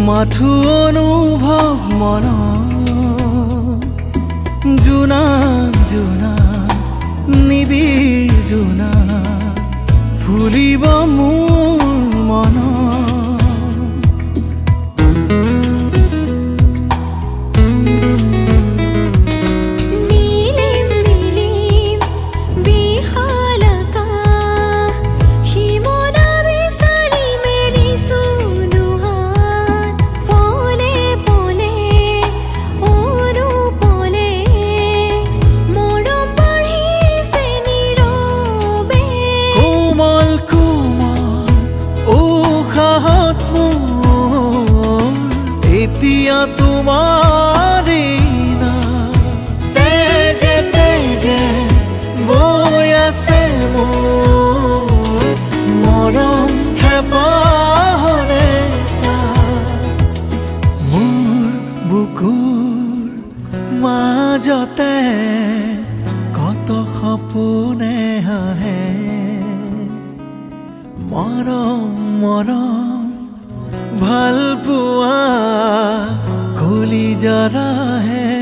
মাথো অনুভৱ মন জোনা জোনা নিবিড় জোনা ফুলিব মোৰ মন এতিয়া তোমাৰে না তেজে তেজে বৈ আছে মোৰ মৰম হেঁপাহৰে মোৰ বুকুৰ মাজতে কত সপোনে আহে মৰম মৰম ভাল পোৱা কলিজাৰাহে